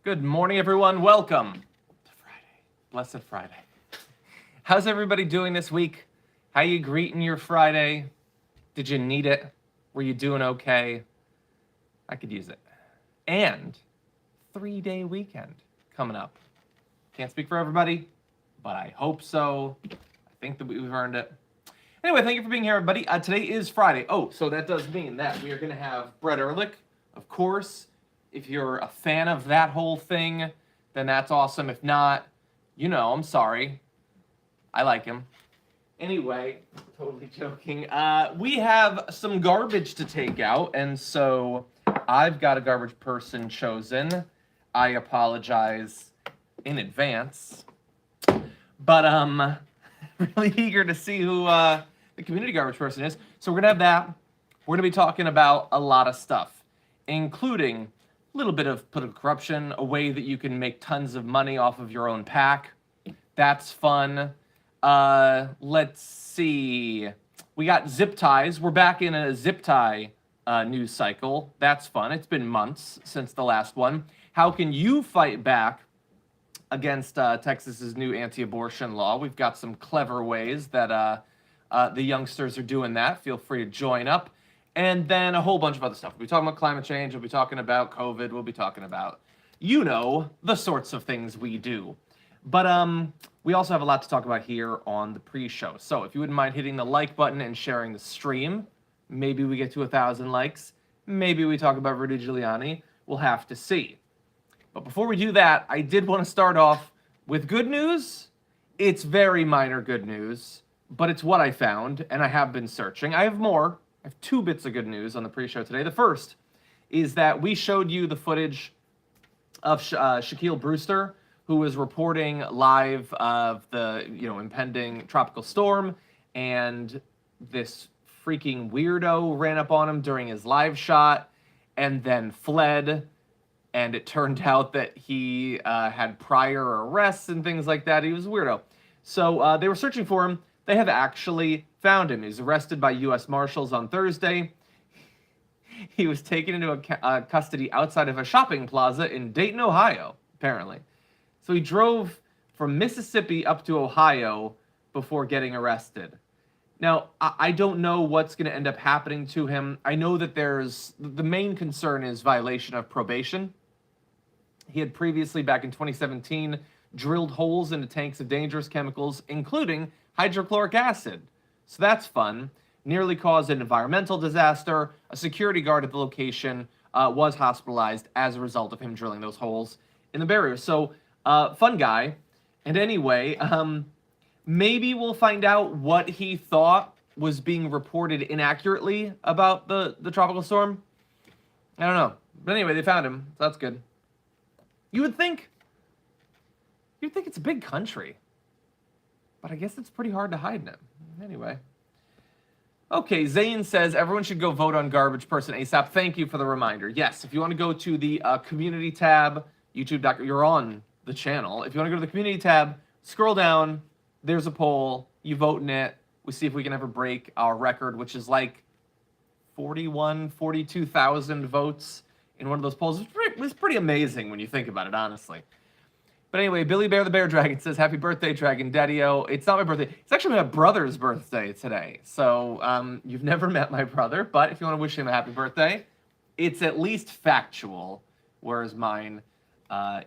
Good morning, everyone. Welcome to Friday. Blessed Friday. How's everybody doing this week? How you greeting your Friday? Did you need it? Were you doing okay? I could use it. And 3-day weekend coming up. Can't speak for everybody, but I hope so. I think that we've earned it. Anyway, thank you for being here, everybody. Today is Friday. Oh, so that does mean that we are going to have Brett Ehrlich, of course. If you're a fan of that whole thing, then that's awesome. If not, I'm sorry. I like him. Anyway, totally joking. We have some garbage to take out, and so I've got a garbage person chosen. I apologize in advance. But really eager to see who the community garbage person is. So we're going to have that. We're going to be talking about a lot of stuff, including a little bit of political corruption, a way that you can make tons of money off of your own PAC. That's fun. Let's see. We got zip ties. We're back in a zip tie news cycle. That's fun. It's been months since the last one. How can you fight back against Texas's new anti-abortion law? We've got some clever ways that the youngsters are doing that. Feel free to join up. And then a whole bunch of other stuff. We'll be talking about climate change. We'll be talking about COVID. We'll be talking about, the sorts of things we do. But we also have a lot to talk about here on the pre-show. So if you wouldn't mind hitting the like button and sharing the stream, maybe we get to 1,000 likes. Maybe we talk about Rudy Giuliani. We'll have to see. But before we do that, I did want to start off with good news. It's very minor good news, but it's what I found, and I have been searching. I have more. I have 2 bits of good news on the pre-show today. The first is that we showed you the footage of Shaquille Brewster, who was reporting live of the impending tropical storm, and this freaking weirdo ran up on him during his live shot and then fled. And it turned out that he had prior arrests and things like that. He was a weirdo. So they were searching for him. They have actually found him. He was arrested by U.S. Marshals on Thursday. He was taken into custody outside of a shopping plaza in Dayton, Ohio, apparently. So he drove from Mississippi up to Ohio before getting arrested. Now, I don't know what's going to end up happening to him. I know that the main concern is violation of probation. He had previously, back in 2017, drilled holes into tanks of dangerous chemicals, including hydrochloric acid. So that's fun. Nearly caused an environmental disaster. A security guard at the location was hospitalized as a result of him drilling those holes in the barrier. So, fun guy. And anyway, maybe we'll find out what he thought was being reported inaccurately about the tropical storm. I don't know. But anyway, they found him, so that's good. You'd think it's a big country, but I guess it's pretty hard to hide in it. Anyway. Okay, Zayn says everyone should go vote on Garbage Person ASAP. Thank you for the reminder. Yes, if you want to go to the community tab, YouTube.com, you're on the channel. If you want to go to the community tab, scroll down. There's a poll. You vote in it. We see if we can ever break our record, which is like 42,000 votes in one of those polls. It was pretty amazing when you think about it, honestly. But anyway, Billy Bear the Bear Dragon says, happy birthday, Dragon Daddy-O. It's not my birthday. It's actually my brother's birthday today. So you've never met my brother, but if you want to wish him a happy birthday, it's at least factual, whereas mine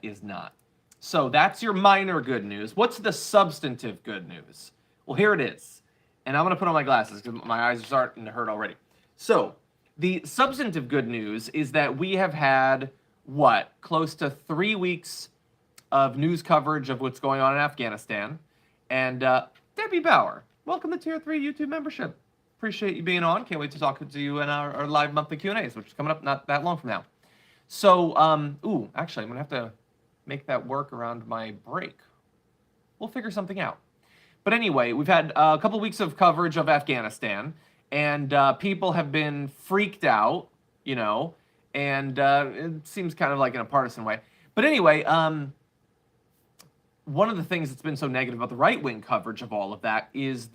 is not. So that's your minor good news. What's the substantive good news? Well, here it is. And I'm going to put on my glasses because my eyes are starting to hurt already. So the substantive good news is that we have had, close to 3 weeks of news coverage of what's going on in Afghanistan. And Debbie Bauer, welcome to Tier 3 YouTube membership. Appreciate you being on. Can't wait to talk to you in our live monthly Q&As, which is coming up not that long from now. So, actually, I'm going to have to make that work around my break. We'll figure something out. But anyway, we've had a couple weeks of coverage of Afghanistan, and people have been freaked out, and it seems kind of like in a partisan way. But anyway, one of the things that's been so negative about the right-wing coverage of all of that is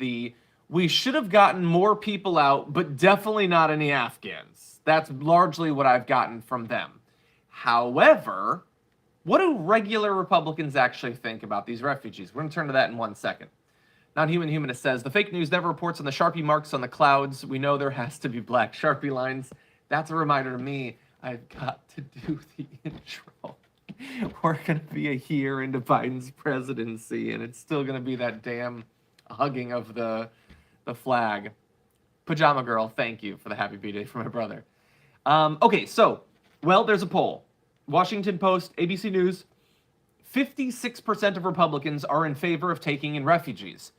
we should have gotten more people out, but definitely not any Afghans. That's largely what I've gotten from them. However, What do regular Republicans actually think about these refugees? We're going to turn to that in 1 second. Non-Human Humanist says, the fake news never reports on the Sharpie marks on the clouds. We know there has to be black Sharpie lines. That's a reminder to me. I've got to do the intro. We're going to be a year into Biden's presidency, and it's still going to be that damn hugging of the flag. Pajama Girl, thank you for the happy B-Day for my brother. Okay, so, well, there's a poll. Washington Post, ABC News, 56% of Republicans are in favor of taking in refugees.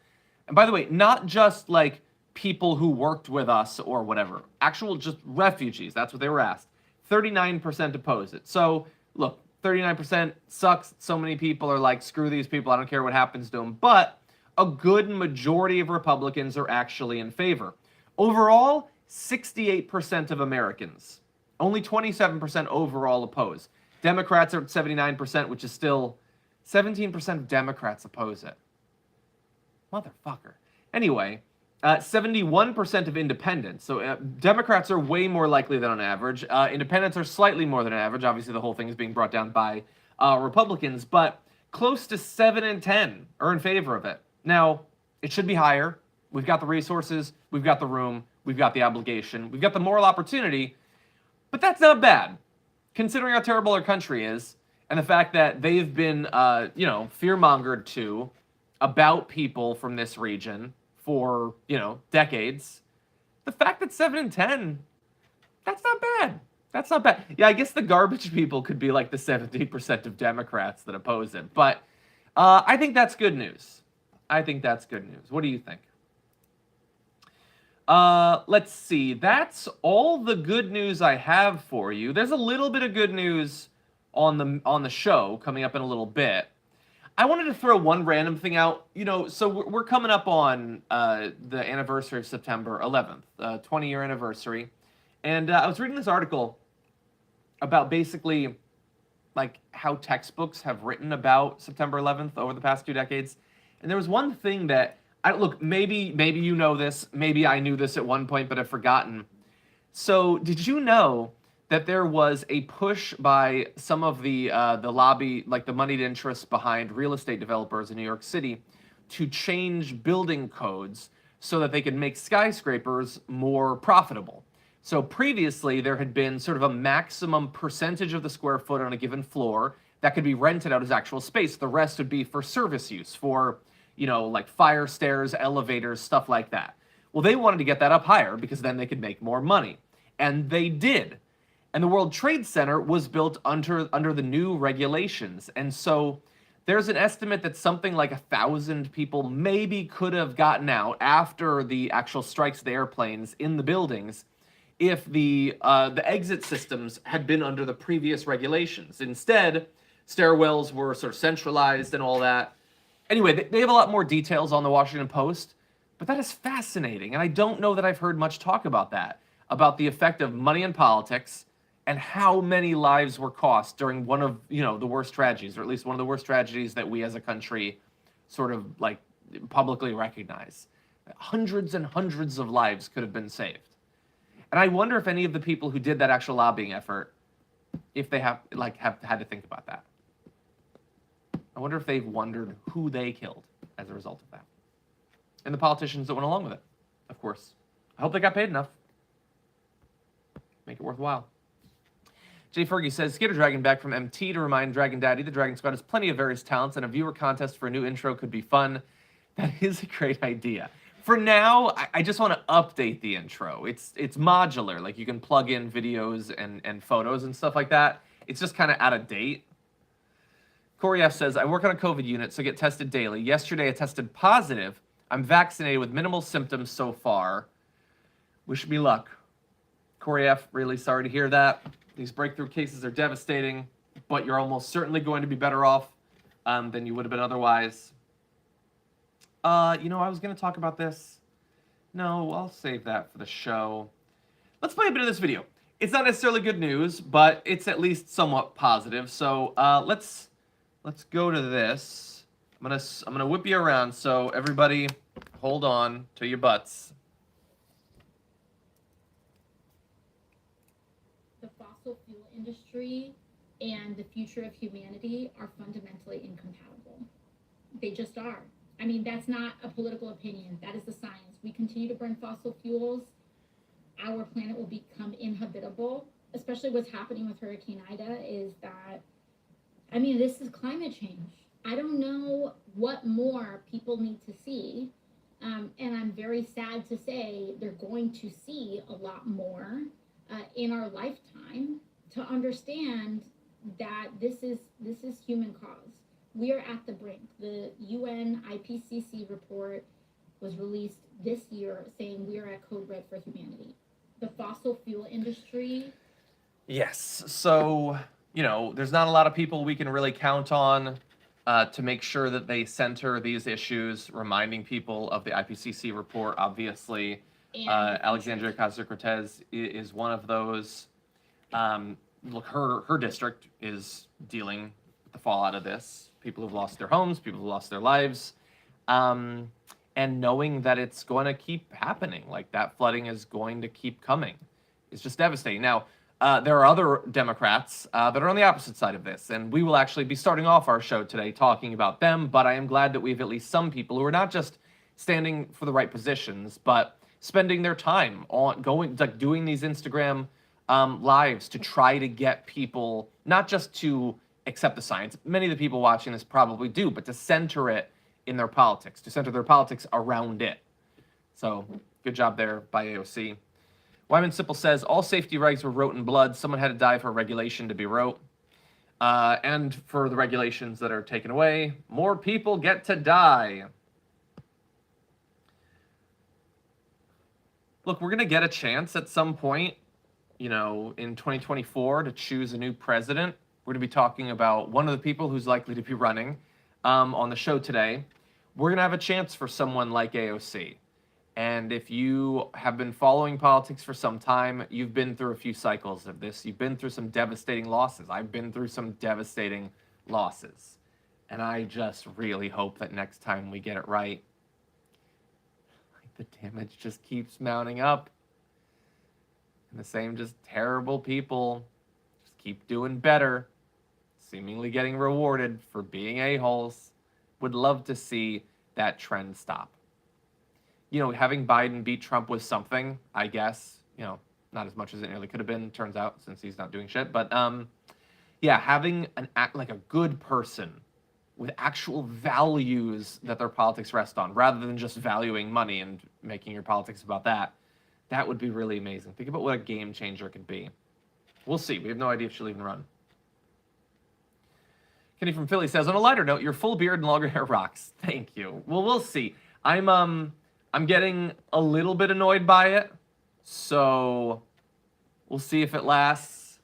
And by the way, not just like people who worked with us or whatever, actual just refugees. That's what they were asked. 39% oppose it. So look, 39% sucks. So many people are like, screw these people. I don't care what happens to them. But a good majority of Republicans are actually in favor. Overall, 68% of Americans. Only 27% overall oppose. Democrats are at 79%, which is still 17% of Democrats oppose it. Motherfucker. Anyway, 71% of independents. So Democrats are way more likely than on average. Independents are slightly more than average. Obviously, the whole thing is being brought down by Republicans, but close to 7 in 10 are in favor of it. Now, it should be higher. We've got the resources. We've got the room. We've got the obligation. We've got the moral opportunity. But that's not bad, considering how terrible our country is and the fact that they've been, fear-mongered to about people from this region for, decades. The fact that 7 in 10, that's not bad. That's not bad. Yeah, I guess the garbage people could be like the 70% of Democrats that oppose it. But I think that's good news. I think that's good news. What do you think? Let's see. That's all the good news I have for you. There's a little bit of good news on the show coming up in a little bit. I wanted to throw one random thing out. So we're coming up on the anniversary of September 11th, 20-year anniversary. And I was reading this article about basically like how textbooks have written about September 11th over the past 2 decades. And there was one thing that, look, maybe you know this, maybe I knew this at one point, but I've forgotten. So did you know that there was a push by some of the lobby, like the moneyed interests behind real estate developers in New York City, to change building codes so that they could make skyscrapers more profitable? So previously, there had been sort of a maximum percentage of the square foot on a given floor that could be rented out as actual space. The rest would be for service use, for, like fire stairs, elevators, stuff like that. Well, they wanted to get that up higher because then they could make more money. And they did. And the World Trade Center was built under the new regulations. And so there's an estimate that something like 1,000 people maybe could have gotten out after the actual strikes of the airplanes in the buildings if the exit systems had been under the previous regulations. Instead, stairwells were sort of centralized and all that. Anyway, they have a lot more details on the Washington Post, but that is fascinating. And I don't know that I've heard much talk about that, about the effect of money in politics and how many lives were cost during one of, the worst tragedies, or at least one of the worst tragedies that we as a country sort of like publicly recognize. Hundreds and hundreds of lives could have been saved. And I wonder if any of the people who did that actual lobbying effort, if they have had to think about that. I wonder if they've wondered who they killed as a result of that. And the politicians that went along with it, of course. I hope they got paid enough. Make it worthwhile. Jay Fergie says, Skater Dragon back from MT to remind Dragon Daddy the Dragon Squad has plenty of various talents and a viewer contest for a new intro could be fun. That is a great idea. For now, I just want to update the intro. It's modular. Like, you can plug in videos and photos and stuff like that. It's just kind of out of date. Corey F. says, I work on a COVID unit, so get tested daily. Yesterday, I tested positive. I'm vaccinated with minimal symptoms so far. Wish me luck. Corey F., really sorry to hear that. These breakthrough cases are devastating, but you're almost certainly going to be better off than you would have been otherwise. I was going to talk about this. No, I'll save that for the show. Let's play a bit of this video. It's not necessarily good news, but it's at least somewhat positive. So let's go to this. I'm gonna whip you around. So everybody, hold on to your butts. The fossil fuel industry and the future of humanity are fundamentally incompatible. They just are. I mean, that's not a political opinion. That is the science. We continue to burn fossil fuels, our planet will become inhabitable. Especially what's happening with Hurricane Ida is that, I mean, this is climate change. I don't know what more people need to see. And I'm very sad to say they're going to see a lot more in our lifetime to understand that this is human cause. We are at the brink. The UN IPCC report was released this year saying we are at code red for humanity. The fossil fuel industry. Yes. So, there's not a lot of people we can really count on to make sure that they center these issues, reminding people of the IPCC report, obviously. Alexandria Ocasio-Cortez is one of those. Look, her district is dealing with the fallout of this. People who've lost their homes, people who've lost their lives. And knowing that it's going to keep happening, like that flooding is going to keep coming, is just devastating. Now, there are other Democrats that are on the opposite side of this, and we will actually be starting off our show today talking about them, but I am glad that we have at least some people who are not just standing for the right positions, but spending their time on doing these Instagram lives to try to get people not just to accept the science. Many of the people watching this probably do, but to center it in their politics, to center their politics around it. So, good job there by AOC. Wyman Sipple says, all safety regs were wrote in blood. Someone had to die for a regulation to be wrote. And for the regulations that are taken away, more people get to die. Look, we're going to get a chance at some point, in 2024 to choose a new president. We're going to be talking about one of the people who's likely to be running on the show today. We're going to have a chance for someone like AOC. And if you have been following politics for some time, you've been through a few cycles of this. You've been through some devastating losses. I've been through some devastating losses. And I just really hope that next time we get it right, the damage just keeps mounting up. And the same just terrible people just keep doing better, seemingly getting rewarded for being a-holes. Would love to see that trend stop. Having Biden beat Trump was something, I guess. Not as much as it nearly could have been, turns out, since he's not doing shit. But, having an act like a good person with actual values that their politics rest on, rather than just valuing money and making your politics about that, that would be really amazing. Think about what a game changer could be. We'll see. We have no idea if she'll even run. Kenny from Philly says, on a lighter note, your full beard and longer hair rocks. Thank you. Well, we'll see. I'm getting a little bit annoyed by it, so we'll see if it lasts.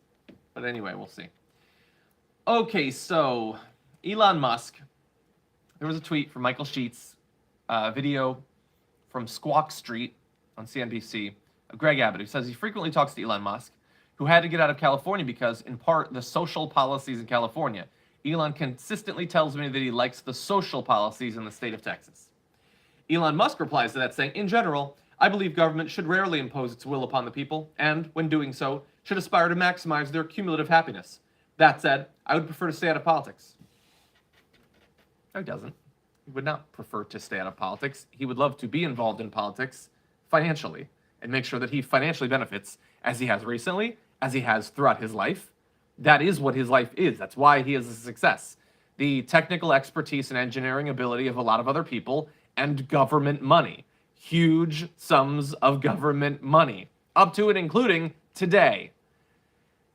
But anyway, we'll see. Okay, so Elon Musk. There was a tweet from Michael Sheets, video from Squawk Street on CNBC, of Greg Abbott, who says he frequently talks to Elon Musk, who had to get out of California because, in part, the social policies in California. Elon consistently tells me that he likes the social policies in the state of Texas. Elon Musk replies to that saying, in general, I believe government should rarely impose its will upon the people, and, when doing so, should aspire to maximize their cumulative happiness. That said, I would prefer to stay out of politics. No, he doesn't. He would not prefer to stay out of politics. He would love to be involved in politics financially and make sure that he financially benefits, as he has recently, as he has throughout his life. That is what his life is. That's why he is a success. The technical expertise and engineering ability of a lot of other people, and government money. Huge sums of government money. Up to and including today.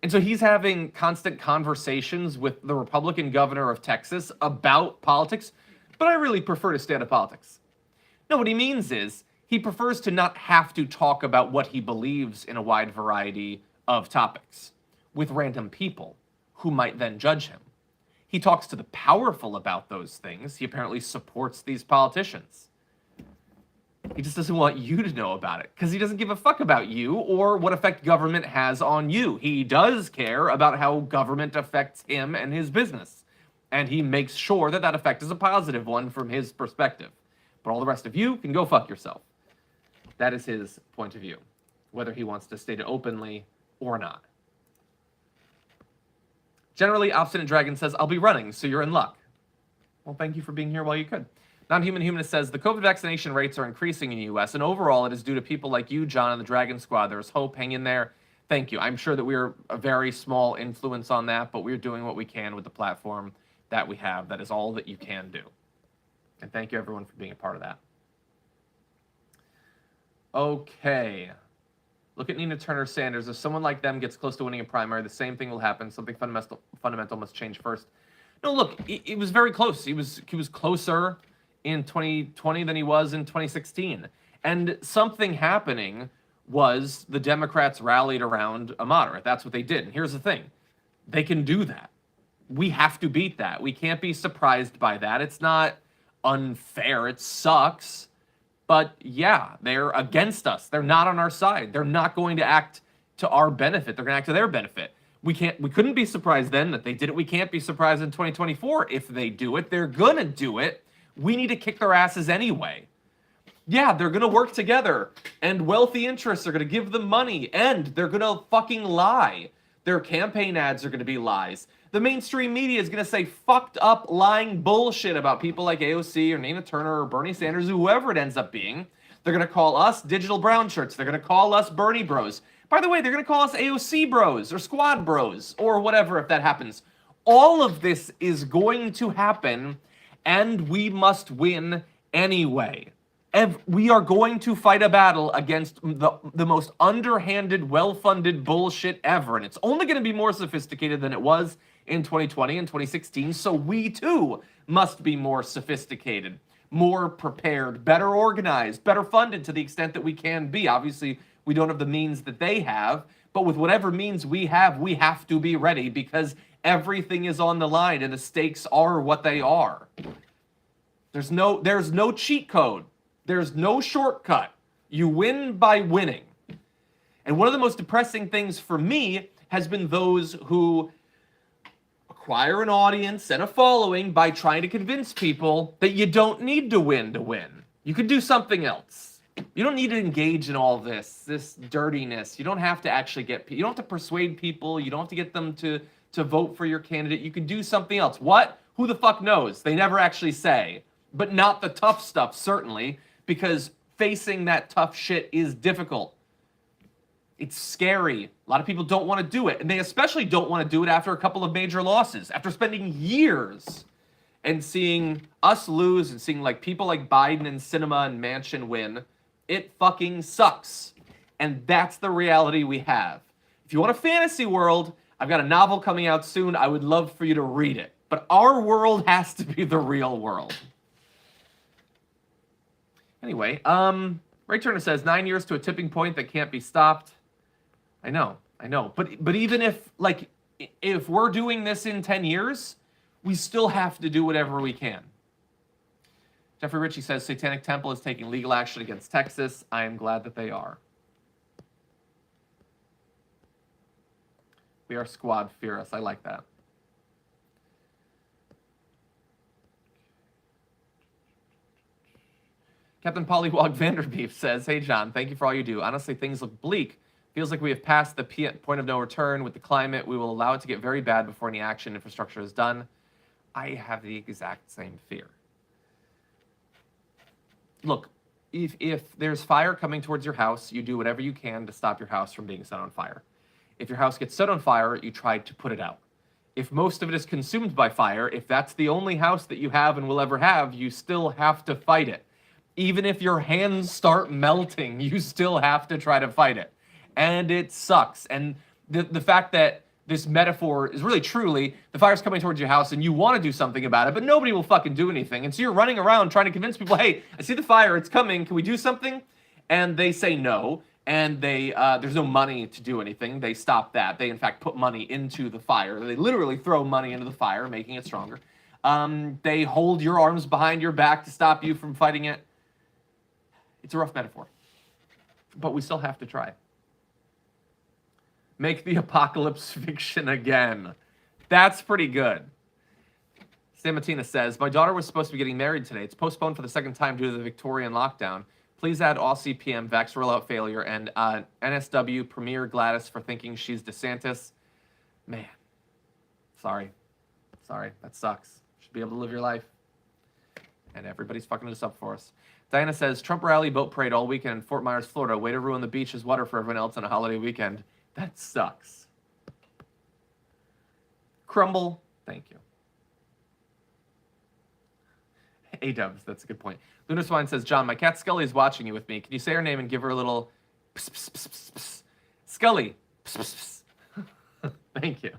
And so he's having constant conversations with the Republican governor of Texas about politics, but I really prefer to stay out of politics. No, what he means is he prefers to not have to talk about what he believes in a wide variety of topics with random people who might then judge him. He talks to the powerful about those things. He apparently supports these politicians. He just doesn't want you to know about it because he doesn't give a fuck about you or what effect government has on you. He does care about how government affects him and his business. And he makes sure that that effect is a positive one from his perspective. But all the rest of you can go fuck yourself. That is his point of view, whether he wants to state it openly or not. Generally, Obstinate Dragon says, I'll be running, so you're in luck. Well, thank you for being here while you could. Non-Human Humanist says, the COVID vaccination rates are increasing in the U.S., and overall it is due to people like you, John, and the Dragon Squad. There's hope. Hang in there. Thank you. I'm sure that we're a very small influence on that, but we're doing what we can with the platform that we have. That is all that you can do. And thank you, everyone, for being a part of that. Okay. Look at Nina Turner Sanders. If someone like them gets close to winning a primary, the same thing will happen. Something fundamental must change first. No, look, it was very close. He was closer in 2020 than he was in 2016. And something happening was the Democrats rallied around a moderate. That's what they did. And here's the thing. They can do that. We have to beat that. We can't be surprised by that. It's not unfair. It sucks. But yeah, they're against us. They're not on our side. They're not going to act to our benefit. They're going to act to their benefit. We couldn't be surprised then that they did it. We can't be surprised in 2024 if they do it. They're going to do it. We need to kick their asses anyway. Yeah, they're going to work together, and wealthy interests are going to give them money, and they're going to fucking lie. Their campaign ads are going to be lies. The mainstream media is going to say fucked up lying bullshit about people like AOC or Nina Turner or Bernie Sanders, whoever it ends up being. They're going to call us digital brown shirts. They're going to call us Bernie bros. By the way, they're going to call us AOC bros or squad bros or whatever if that happens. All of this is going to happen, and we must win anyway. We are going to fight a battle against the most underhanded, well-funded bullshit ever. And it's only going to be more sophisticated than it was in 2020 and 2016. So we, too, must be more sophisticated, more prepared, better organized, better funded to the extent that we can be. Obviously, we don't have the means that they have. But with whatever means we have to be ready because everything is on the line and the stakes are what they are. There's no cheat code. There's no shortcut. You win by winning. And one of the most depressing things for me has been those who acquire an audience and a following by trying to convince people that you don't need to win to win. You can do something else. You don't need to engage in all this dirtiness. You don't have to actually you don't have to persuade people. You don't have to get them to vote for your candidate. You can do something else. What? Who the fuck knows? They never actually say. But not the tough stuff, certainly. Because facing that tough shit is difficult. It's scary. A lot of people don't want to do it. And they especially don't want to do it after a couple of major losses. After spending years and seeing us lose and seeing like people like Biden and Sinema and Manchin win, it fucking sucks. And that's the reality we have. If you want a fantasy world, I've got a novel coming out soon. I would love for you to read it. But our world has to be the real world. Anyway, Ray Turner says 9 years to a tipping point that can't be stopped. I know. But even if we're doing this in 10 years, we still have to do whatever we can. Jeffrey Ritchie says Satanic Temple is taking legal action against Texas. I am glad that they are. We are squad, fear us. I like that. Captain Pollywog Vanderbeef says, hey, John, thank you for all you do. Honestly, things look bleak. Feels like we have passed the point of no return with the climate. We will allow it to get very bad before any action infrastructure is done. I have the exact same fear. Look, if there's fire coming towards your house, you do whatever you can to stop your house from being set on fire. If your house gets set on fire, you try to put it out. If most of it is consumed by fire, if that's the only house that you have and will ever have, you still have to fight it. Even if your hands start melting, you still have to try to fight it. And it sucks. And the fact that this metaphor is really truly, the fire's coming towards your house and you want to do something about it, but nobody will fucking do anything. And so you're running around trying to convince people, hey, I see the fire, it's coming, can we do something? And they say no, and there's no money to do anything. They stop that. They, in fact, put money into the fire. They literally throw money into the fire, making it stronger. They hold your arms behind your back to stop you from fighting it. It's a rough metaphor, but we still have to try. Make the apocalypse fiction again. That's pretty good. Sam Matina says, my daughter was supposed to be getting married today. It's postponed for the second time due to the Victorian lockdown. Please add Aussie PM, Vax rollout failure, and NSW Premier Gladys for thinking she's DeSantis. Man. Sorry. That sucks. Should be able to live your life. And everybody's fucking this up for us. Diana says, Trump rally boat parade all weekend in Fort Myers, Florida. Way to ruin the beach's water for everyone else on a holiday weekend. That sucks. Crumble, thank you. A-dubs, that's a good point. Luna Swine says, John, my cat Scully is watching you with me. Can you say her name and give her a little pss, pss, pss, pss, pss. Scully. Pss, pss, pss. Thank you.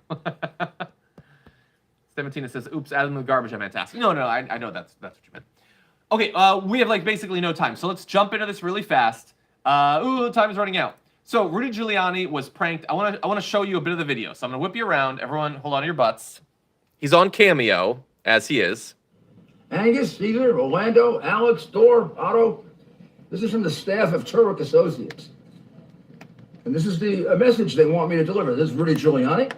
17 says, oops, add them to the garbage, I meant to ask. No, I know that's what you meant. Okay, we have like basically no time, so let's jump into this really fast. Time is running out. So Rudy Giuliani was pranked. I want to show you a bit of the video. So I'm gonna whip you around. Everyone, hold on to your butts. He's on Cameo, as he is. Angus, Caesar, Orlando, Alex, Dor, Otto. This is from the staff of Turek Associates. And this is the message they want me to deliver. This is Rudy Giuliani.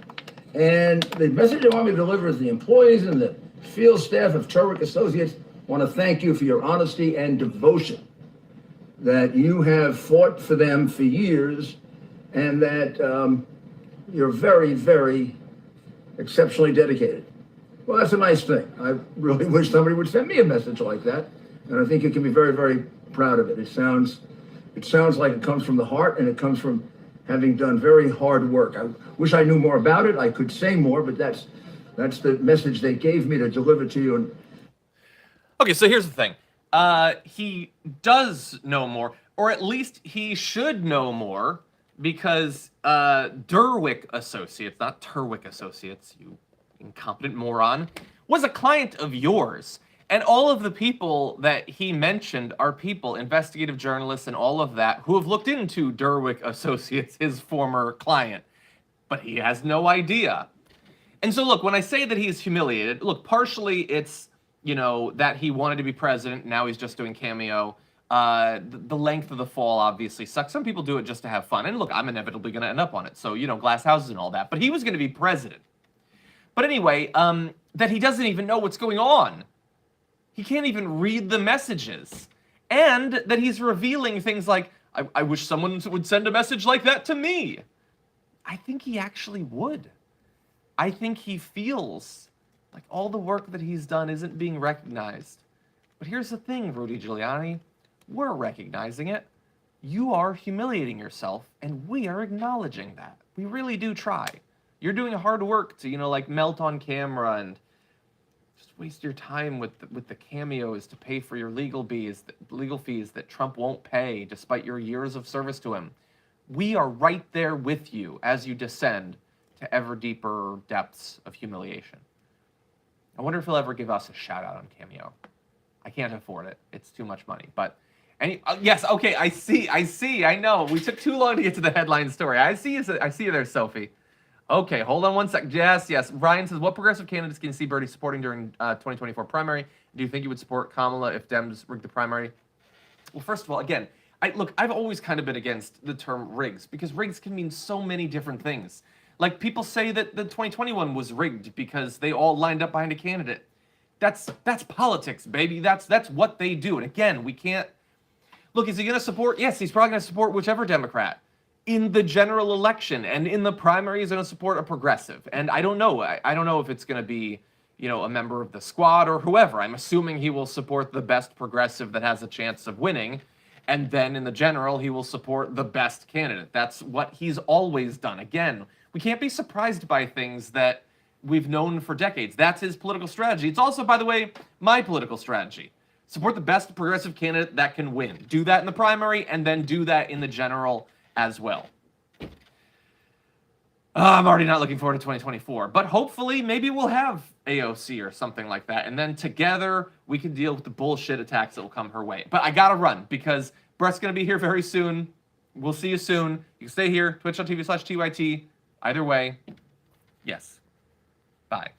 And the message they want me to deliver is the employees and the field staff of Turek Associates want to thank you for your honesty and devotion, that you have fought for them for years, and that you're very, very exceptionally dedicated. Well, that's a nice thing. I really wish somebody would send me a message like that, and I think you can be very, very proud of it. It sounds like it comes from the heart, and it comes from having done very hard work. I wish I knew more about it. I could say more, but that's the message they gave me to deliver to you. And okay, so here's the thing. He does know more, or at least he should know more, because Derwick Associates, not Turwick Associates, you incompetent moron, was a client of yours. And all of the people that he mentioned are people, investigative journalists and all of that, who have looked into Derwick Associates, his former client. But he has no idea. And so look, when I say that he's humiliated, look, partially it's, you know, that he wanted to be president, now he's just doing Cameo. The length of the fall obviously sucks. Some people do it just to have fun. And look, I'm inevitably going to end up on it. So, you know, glass houses and all that. But he was going to be president. But anyway, that he doesn't even know what's going on. He can't even read the messages. And that he's revealing things like, I wish someone would send a message like that to me. I think he actually would. I think he feels like all the work that he's done isn't being recognized. But here's the thing, Rudy Giuliani. We're recognizing it. You are humiliating yourself, and we are acknowledging that. We really do try. You're doing hard work to, you know, like melt on camera and just waste your time with the cameos to pay for your legal fees that Trump won't pay despite your years of service to him. We are right there with you as you descend to ever deeper depths of humiliation. I wonder if he'll ever give us a shout out on Cameo. I can't afford it. It's too much money. But yes, okay, I see. I know. We took too long to get to the headline story. I see you there, Sophie. Okay, hold on one sec. Yes. Ryan says, what progressive candidates can you see Bernie supporting during 2024 primary? Do you think you would support Kamala if Dems rig the primary? Well, first of all, again, I've always kind of been against the term rigs, because rigs can mean so many different things. Like, people say that the 2021 was rigged because they all lined up behind a candidate. That's politics, baby. That's what they do. And again, we can't... Look, is he going to support? Yes, he's probably going to support whichever Democrat in the general election. And in the primary, he's going to support a progressive. And I don't know. I don't know if it's going to be, you know, a member of the squad or whoever. I'm assuming he will support the best progressive that has a chance of winning. And then in the general, he will support the best candidate. That's what he's always done. Again, we can't be surprised by things that we've known for decades. That's his political strategy. It's also, by the way, my political strategy. Support the best progressive candidate that can win. Do that in the primary, and then do that in the general as well. I'm already not looking forward to 2024. But hopefully, maybe we'll have AOC or something like that. And then together, we can deal with the bullshit attacks that will come her way. But I gotta run, because Brett's gonna be here very soon. We'll see you soon. You can stay here, twitch.tv/TYT. Either way, yes. Bye.